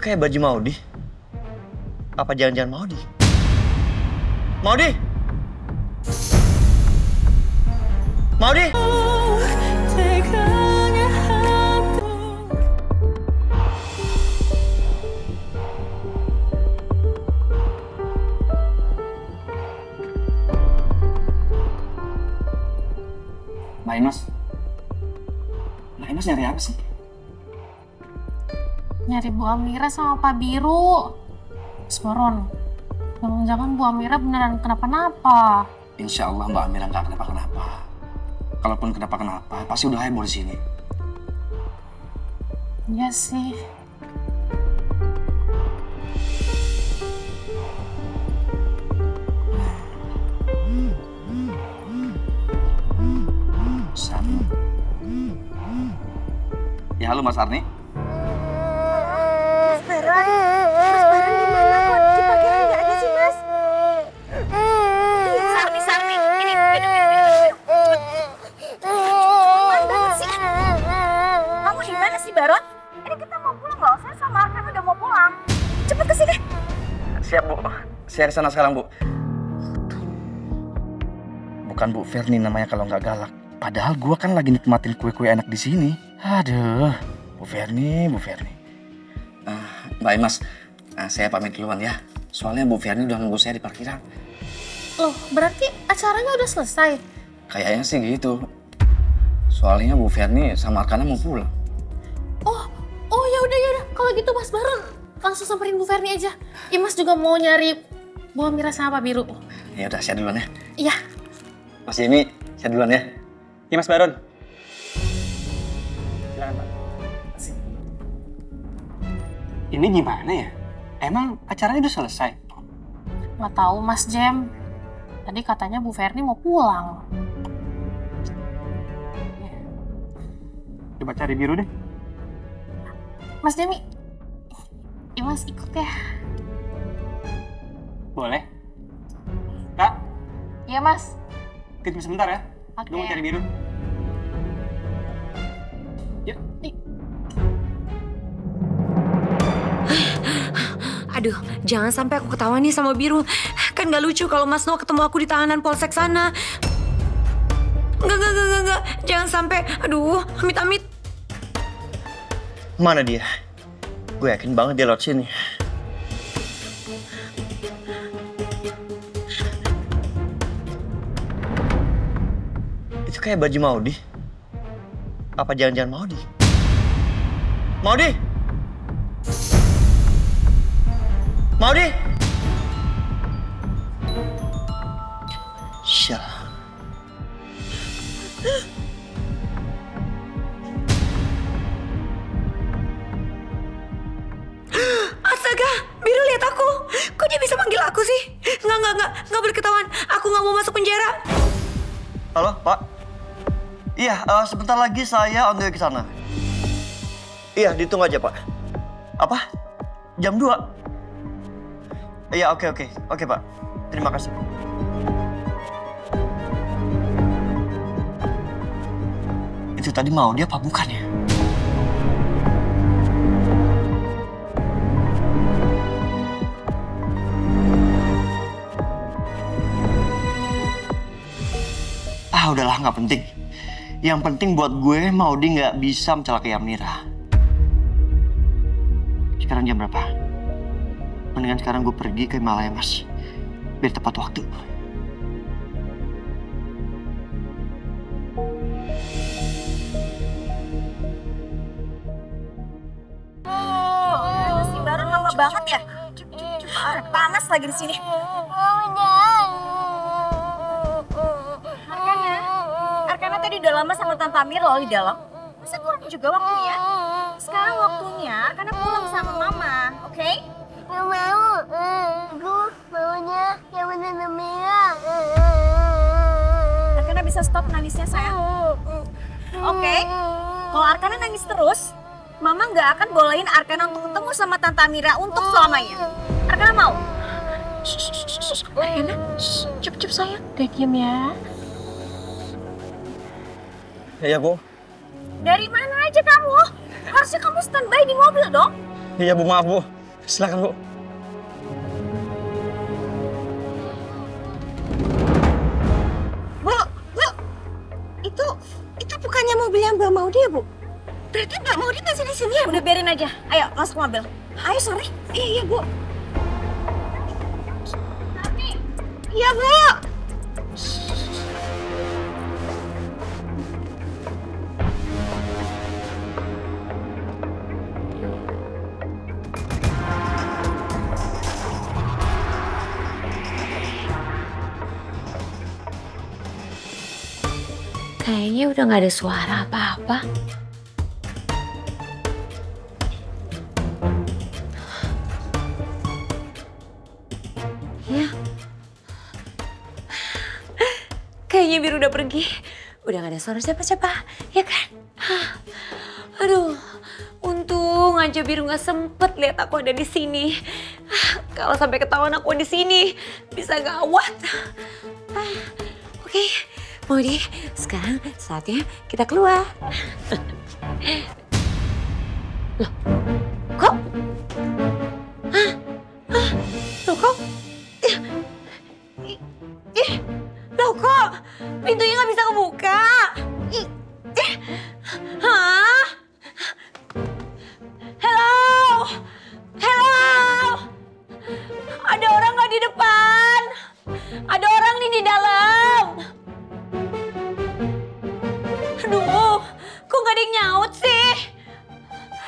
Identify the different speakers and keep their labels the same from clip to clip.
Speaker 1: kayak baju Maudi. Apa jangan-jangan Maudi? Maudi! Maudi!
Speaker 2: Mbak Imas. Mbak Imas nyari apa sih?
Speaker 3: Nyari Bu Amira sama Pak Biru. Mas Baron, jangan-jangan Bu Amira beneran kenapa-napa.
Speaker 2: Insya Allah Mbak Amira nggak kenapa-kenapa. Kalaupun kenapa-kenapa, pasti udah heboh di sini.
Speaker 3: Iya sih.
Speaker 2: Sarni. Ya halo Mas Arni.
Speaker 4: Mas Baron gimana kok di parkiran nggak ada sih Mas? Sarni, ini duduk. Cepetan banget sih. Kamu di mana sih Baron? Ini kita mau pulang loh, saya sama Arkan udah mau pulang. Cepet kesini.
Speaker 2: Siap Bu, saya kesana sekarang Bu. Bukan Bu Ferni namanya kalau nggak galak. Padahal gua kan lagi nikmatin kue-kue enak di sini. Aduh, Bu Ferni. Mbak Imas, saya pamit duluan ya. Soalnya Bu Ferni udah nunggu saya di parkiran.
Speaker 3: Loh, berarti acaranya udah selesai?
Speaker 2: Kayaknya sih gitu. Soalnya Bu Ferni sama Arkana mau pulang.
Speaker 3: Oh ya udah. Kalau gitu Mas Baron langsung samperin Bu Ferni aja. Imas juga mau nyari Bu Amira sama Pak Biru.
Speaker 2: Ya udah, saya duluan ya.
Speaker 3: Iya.
Speaker 2: Mas Jimmy, saya duluan ya.
Speaker 5: Iya Mas Baron. Silakan Pak. Ini gimana ya? Emang acaranya udah selesai?
Speaker 3: Nggak tahu Mas Jem. Tadi katanya Bu Ferni mau pulang.
Speaker 5: Coba cari Biru deh.
Speaker 3: Mas Demi, Imas ikut ya.
Speaker 5: Boleh. Kak,
Speaker 3: Iya Mas.
Speaker 5: titip sebentar ya.
Speaker 3: Oke.
Speaker 5: Gue mau cari Biru. Yuk.
Speaker 4: Aduh, jangan sampai aku ketahuan nih sama Biru. Kan gak lucu kalau Mas No ketemu aku di tahanan polsek sana. Enggak. Jangan sampai. Aduh, amit-amit.
Speaker 1: Mana dia? Gue yakin banget dia lewat sini. Itu kayak baju Maudi. Apa jangan-jangan Maudi? Maudi! Maudi! Syah.
Speaker 4: Astaga, Biru lihat aku. Kok dia bisa panggil aku sih? Nggak boleh ketahuan. Aku nggak mau masuk penjara.
Speaker 1: Halo, Pak. Iya, sebentar lagi saya on the way ke sana. Iya, ditunggu aja, Pak. Apa? Jam 2? Iya, oke, Pak. Terima kasih. Itu tadi mau dia apa bukan ya? Udahlah, nggak penting. Yang penting buat gue, Maudi nggak bisa mencelakai Amira. Sekarang jam berapa? Mendingan sekarang gue pergi ke Himalaya, Mas. Biar tepat waktu.
Speaker 4: Si Baron lama banget ya. Panas lagi di sini. Arkana tadi udah lama sama Tante Amir loh di dalam. Masa kurang juga waktunya? Sekarang waktunya Arkana pulang sama Mama, oke?
Speaker 6: Gak mau, gue maunya yang bener merah.
Speaker 4: Arkana bisa stop nangisnya sayang. Oke? Kalau Arkana nangis terus, Mama nggak akan bolehin Arkana untuk ketemu sama Tante Amira untuk selamanya. Arkana mau? Arkana, cup sayang.
Speaker 3: Udah diem ya.
Speaker 1: Ya, Bu.
Speaker 4: Dari mana aja kamu? Harusnya kamu standby di mobil dong.
Speaker 1: Iya Bu, maaf Bu. Silakan Bu.
Speaker 4: Bu, itu bukannya mobilnya Mbak Maudi ya, Bu? Berarti Mbak Maudi masih di sini ya? Udah biarin aja. Ayo masuk mobil. Ayo Sari. Iya, Bu. Sari. Iya, Bu.
Speaker 3: Kayaknya udah gak ada suara apa-apa. Ya. Kayaknya Biru udah pergi. Udah gak ada suara siapa-siapa, ya kan? Aduh, untung aja Biru gak sempet lihat aku ada di sini. Kalau sampai ketahuan aku di sini, bisa gawat. Oke. Maudi, sekarang saatnya kita keluar. Loh, kok? Loh, kok? Loh, kok? Pintunya nggak bisa kebuka? Hah? Hello? Hello? Ada orang nggak di depan? Ada orang nih di dalam. Aduh, kok gak ada yang nyaut sih?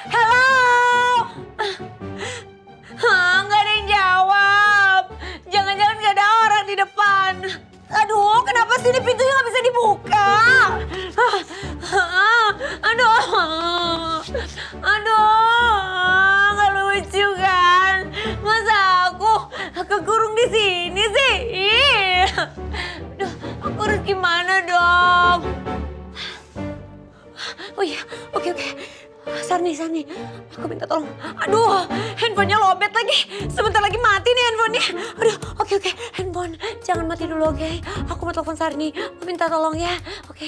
Speaker 3: Halo? Gak ada yang jawab. Jangan-jangan gak ada orang di depan. Aduh, kenapa sih ini pintunya gak bisa dibuka? Aduh, gak lucu kan? Masa aku kekurung di sini sih? Aduh, aku harus gimana dong? Oh iya, oke. Sarni, aku minta tolong. Aduh, handphonenya lobet lagi. Sebentar lagi mati nih handphonenya. Aduh, oke. Handphone, jangan mati dulu, oke? Aku mau telepon Sarni, mau minta tolong ya, oke?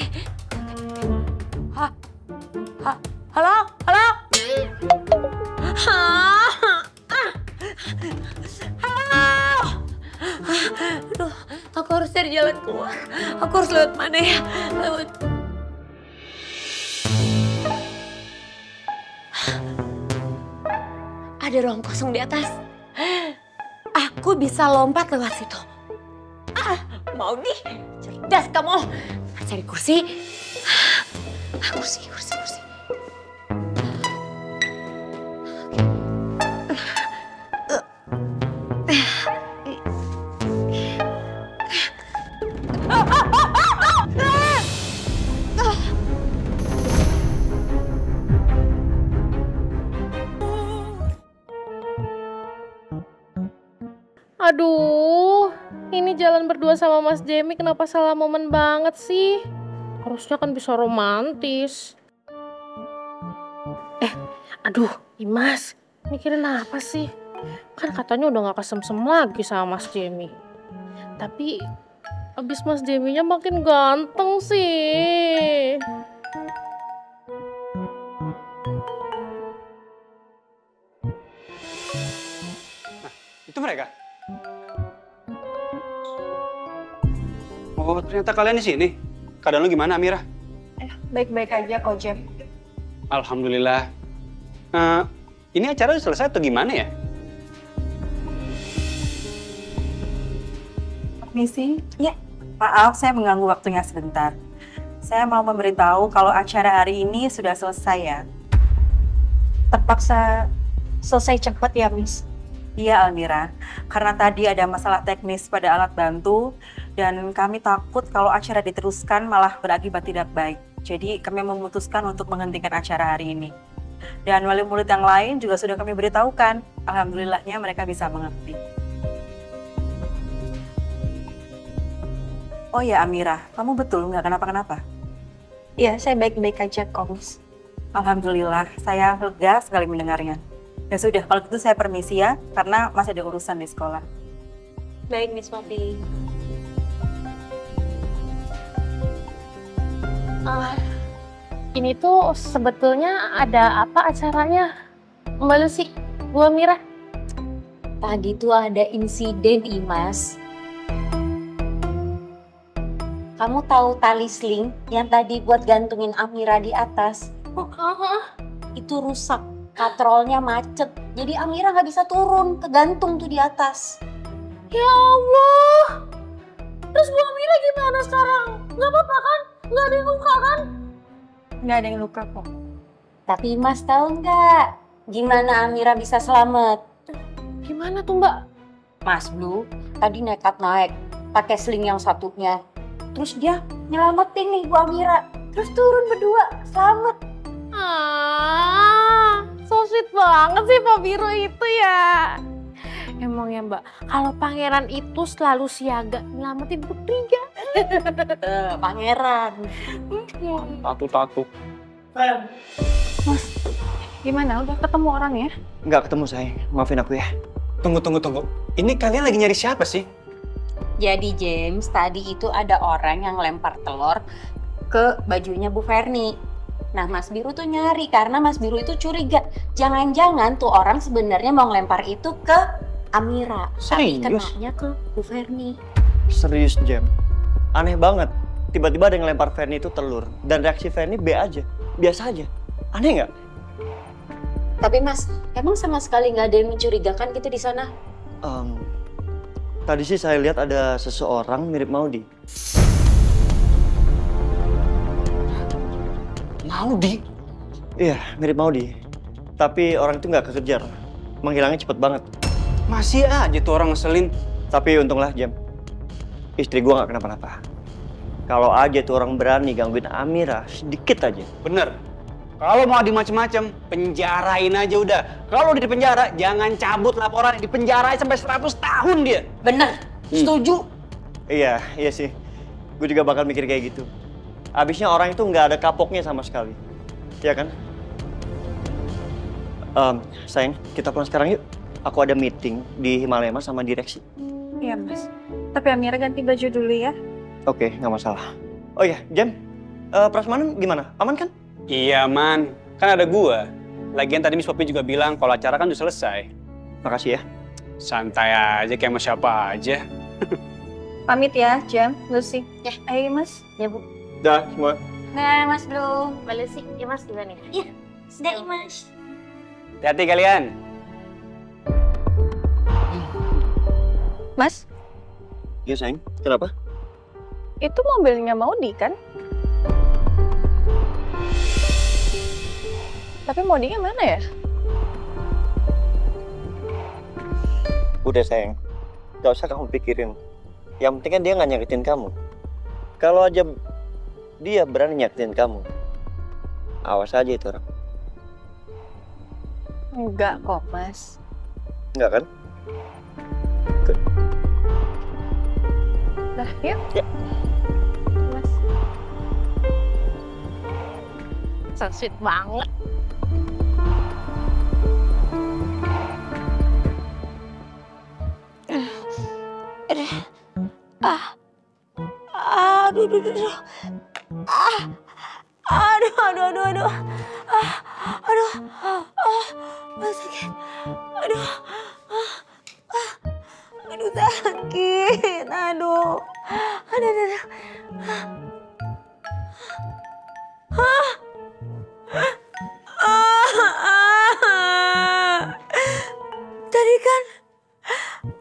Speaker 3: Halo? Halo? Aduh, aku harus cari jalan keluar. Aku harus lewat mana ya? Ada ruang kosong di atas. Aku bisa lompat lewat situ. Maudi, cerdas kamu. Cari kursi. Kursi.
Speaker 7: Aduh, ini jalan berdua sama Mas Jamie kenapa salah momen banget sih? Harusnya kan bisa romantis. Aduh, Imas, mikirin apa sih? Kan katanya udah gak kesemsem lagi sama Mas Jamie. Tapi, abis Mas Jamie-nya makin ganteng sih.
Speaker 5: Itu mereka? Oh, ternyata kalian di sini. Keadaan lu gimana, Amira?
Speaker 4: Baik-baik aja kok, Jem.
Speaker 5: Alhamdulillah. Ini acara udah selesai atau gimana ya?
Speaker 8: Permisi. Ya. Maaf, saya mengganggu waktunya sebentar. Saya mau memberitahu kalau acara hari ini sudah selesai ya.
Speaker 4: Terpaksa selesai cepat ya, Miss.
Speaker 8: Iya, Almira. Karena tadi ada masalah teknis pada alat bantu dan kami takut kalau acara diteruskan malah berakibat tidak baik. Jadi kami memutuskan untuk menghentikan acara hari ini. Dan wali murid yang lain juga sudah kami beritahukan. Alhamdulillahnya mereka bisa mengerti. Oh ya, Amira, kamu betul nggak kenapa-kenapa?
Speaker 4: Iya, saya baik-baik aja kok, Miss.
Speaker 8: Alhamdulillah, saya lega sekali mendengarnya. Ya sudah, kalau gitu saya permisi ya, karena masih ada urusan di sekolah.
Speaker 4: Baik, Miss Mapi.
Speaker 7: Ini tuh sebetulnya ada apa acaranya? Mbak Lucy? Bu Amira?
Speaker 3: Tadi tuh ada insiden, Imas. Kamu tahu tali sling yang tadi buat gantungin Amira di atas? Itu rusak, katrolnya macet. Jadi Amira nggak bisa turun, kegantung tuh di atas.
Speaker 7: Ya Allah. Terus Bu Amira gimana sekarang? Nggak apa-apa kan? Nggak ada yang luka kan?
Speaker 8: Nggak ada yang luka kok.
Speaker 3: Tapi Mas tahu nggak gimana Amira bisa selamat?
Speaker 7: Gimana tuh Mbak?
Speaker 3: Mas Blue tadi nekat naik pakai sling yang satunya. Terus dia nyelamatin nih Bu Amira. Terus turun berdua, selamat.
Speaker 7: So sweet banget sih Pak Biro itu ya. Emang ya Mbak, kalau pangeran itu selalu siaga nyelamatin putrinya.
Speaker 3: Pangeran.
Speaker 5: Tatu-tatu.
Speaker 8: Mas, gimana? Udah ketemu orangnya?
Speaker 1: Nggak ketemu sayang, maafin aku ya.
Speaker 5: Tunggu. Ini kalian lagi nyari siapa sih?
Speaker 3: Jadi James, tadi itu ada orang yang lempar telur ke bajunya Bu Ferni. Nah Mas Biru tuh nyari karena Mas Biru itu curiga. Jangan-jangan tuh orang sebenarnya mau ngelempar itu ke Amira. Tapi kenanya ke Bu Ferni.
Speaker 1: Serius Jam, aneh banget. Tiba-tiba ada yang ngelempar Ferni itu telur. Dan reaksi Ferni B aja, biasa aja. Aneh nggak?
Speaker 3: Tapi Mas, emang sama sekali nggak ada yang mencurigakan gitu di sana?
Speaker 1: Tadi sih saya lihat ada seseorang mirip Maudi.
Speaker 5: Maudi?
Speaker 1: Iya, mirip Maudi. Tapi orang itu nggak kekejar. Menghilangnya cepet banget.
Speaker 5: Masih aja tuh orang ngeselin.
Speaker 1: Tapi untunglah Jam, istri gua nggak kenapa-napa. Kalau aja tuh orang berani gangguin Amira sedikit aja.
Speaker 5: Bener. Kalau mau macem-macem, penjarain aja udah. Kalau udah di penjara, jangan cabut laporan. Dipenjarain sampai 100 tahun dia.
Speaker 3: Bener, setuju.
Speaker 1: Iya sih. Gue juga bakal mikir kayak gitu. Abisnya orang itu nggak ada kapoknya sama sekali. Iya kan? Sayang, kita pulang sekarang yuk. Aku ada meeting di Himalaya sama direksi.
Speaker 8: Iya Mas. Tapi Amira ganti baju dulu ya.
Speaker 1: Oke, nggak masalah. Oh iya, Jam. Prasmanan gimana? Aman kan?
Speaker 5: Iya man, kan ada gua. Lagian tadi Miss Poppy juga bilang kalau acara kan udah selesai.
Speaker 1: Makasih ya.
Speaker 5: Santai aja kayak sama siapa aja.
Speaker 8: Pamit ya, Jam, Lucy.
Speaker 3: Ya.
Speaker 8: Ayo Mas.
Speaker 3: Ya Bu.
Speaker 1: Dah, semua.
Speaker 3: Nah Mas Blue.
Speaker 7: Balik sih, ya Mas gimana nih?
Speaker 3: Iya, sudah Imas.
Speaker 5: Hati-hati kalian.
Speaker 8: Mas,
Speaker 1: Iya sayang, kenapa?
Speaker 8: itu mobilnya Maudi kan? Tapi Maudinya mana ya?
Speaker 1: Udah sayang, gak usah kamu pikirin. Yang penting kan dia nggak nyakitin kamu. Kalau aja dia berani nyakitin kamu, awas aja itu orang.
Speaker 8: Enggak kok, Mas.
Speaker 1: Enggak kan?
Speaker 8: Nah, yuk.
Speaker 1: Ya.
Speaker 8: Mas.
Speaker 7: So sweet banget.
Speaker 3: Sakit. Aduh sakit. Aduh. Tadi kan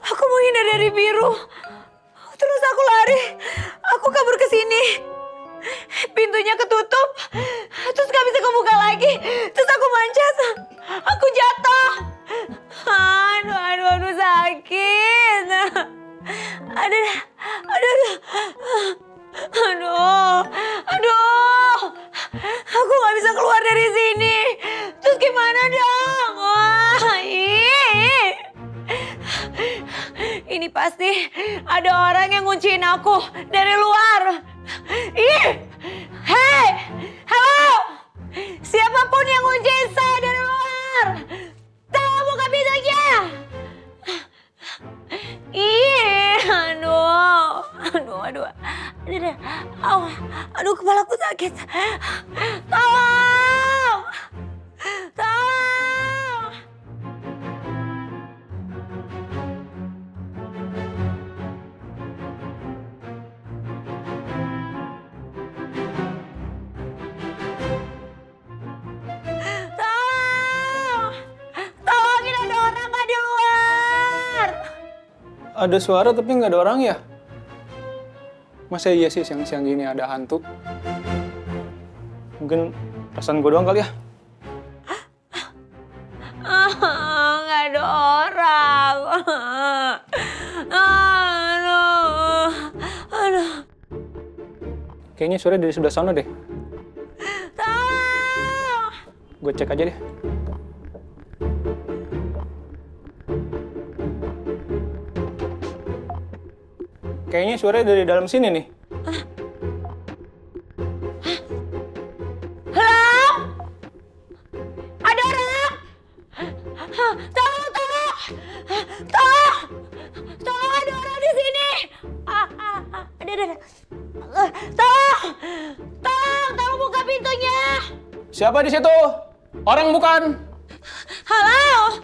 Speaker 3: aku menghindar dari biru. Terus aku lari. Aku kabur ke sini. Pintunya ketutup. Terus gak bisa kebuka lagi. Terus aku manjat. Aku jatuh. Aduh sakit. Aduh. Aku gak bisa keluar dari sini. Terus gimana dong? Ini pasti ada orang yang ngunciin aku dari luar. Hei, halo, siapapun yang ngunciin saya dari luar, tolong buka pintunya. Aduh, kepalaku sakit. Tolong.
Speaker 9: Ada suara tapi nggak ada orang ya? Masa iya sih siang-siang gini ada hantu? Mungkin perasaan gue doang kali ya?
Speaker 3: Nggak ada orang. Aduh.
Speaker 9: Kayaknya suara dari sebelah sana deh.
Speaker 3: Tolong.
Speaker 9: Gue cek aja deh. Kayaknya suara dari dalam sini nih.
Speaker 3: Halo? Ada orang? Tolong, tolong. Tolong. Tolong, ada orang di sini. Ada. Tolong. Tolong buka pintunya.
Speaker 9: Siapa di situ? Orang bukan?
Speaker 3: Halo?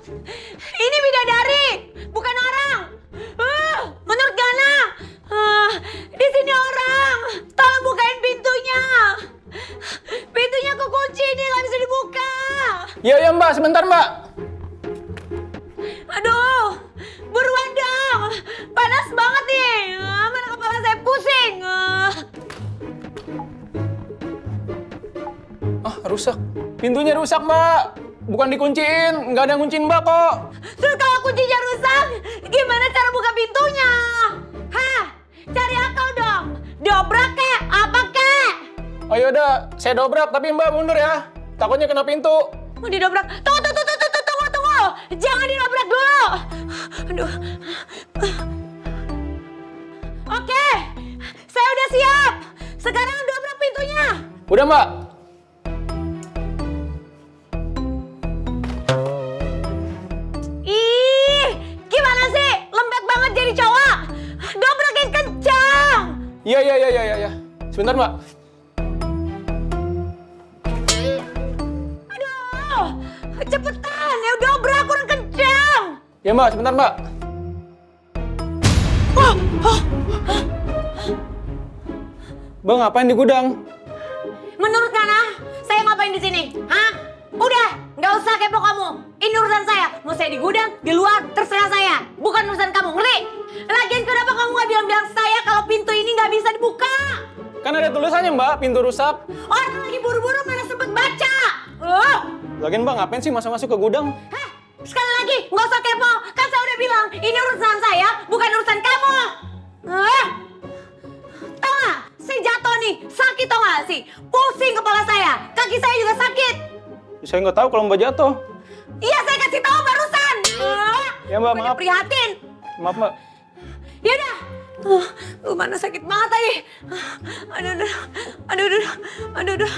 Speaker 3: Ini bidadari, bukan orang. Menurut Gana, di sini orang. Tolong bukain pintunya. Pintunya kekunci ini, nggak bisa dibuka.
Speaker 9: Ya mbak, sebentar mbak.
Speaker 3: Aduh, buruan dong. Panas banget nih. Mana kepala saya pusing.
Speaker 9: Rusak. Pintunya rusak mbak. Bukan dikunciin, nggak ada yang ngunciin mbak kok.
Speaker 3: Terus kalau kuncinya rusak, gimana cara buka pintunya? Hah? Cari akal dong. Dobrak kek, apa kek?
Speaker 9: Oh yaudah, saya dobrak tapi mbak mundur ya. Takutnya kena pintu.
Speaker 3: Mau didobrak? Tunggu. Jangan didobrak dulu. Aduh. Oke, saya udah siap. Sekarang dobrak pintunya.
Speaker 9: Udah mbak.
Speaker 3: Ih, gimana sih? Lembek banget jadi cowok. Dobrakin kencang.
Speaker 9: Iya. Sebentar mbak.
Speaker 3: Aduh, cepetan. Ya dobrak kurang kencang.
Speaker 9: Ya mbak, sebentar mbak. Bang, ngapain di gudang?
Speaker 3: Menurut Nana, saya ngapain di sini? Hah? Udah, nggak usah kepo kamu. Ini urusan saya. Mau saya di gudang, di luar, terserah saya. Bukan urusan kamu, ngerti? Lagian kenapa kamu nggak bilang-bilang saya kalau pintu ini nggak bisa dibuka?
Speaker 9: Kan ada tulisannya mbak, pintu rusak.
Speaker 3: Orang lagi buru-buru mana sempet baca.
Speaker 9: Lagian mbak, ngapain sih masuk-masuk ke gudang?
Speaker 3: Heh, sekali lagi, nggak usah kepo. Kan saya udah bilang, ini urusan saya, bukan urusan kamu. Tau nggak? Saya jatuh nih, sakit tau nggak sih? Pusing kepala saya, kaki saya juga sakit.
Speaker 9: Saya nggak tahu kalau mbak jatuh.
Speaker 3: Iya, saya kasih tahu barusan.
Speaker 9: Ya mbak, maaf.
Speaker 3: Prihatin.
Speaker 9: Maaf mbak.
Speaker 3: Yaudah. Mana sakit banget tadi. Aduh.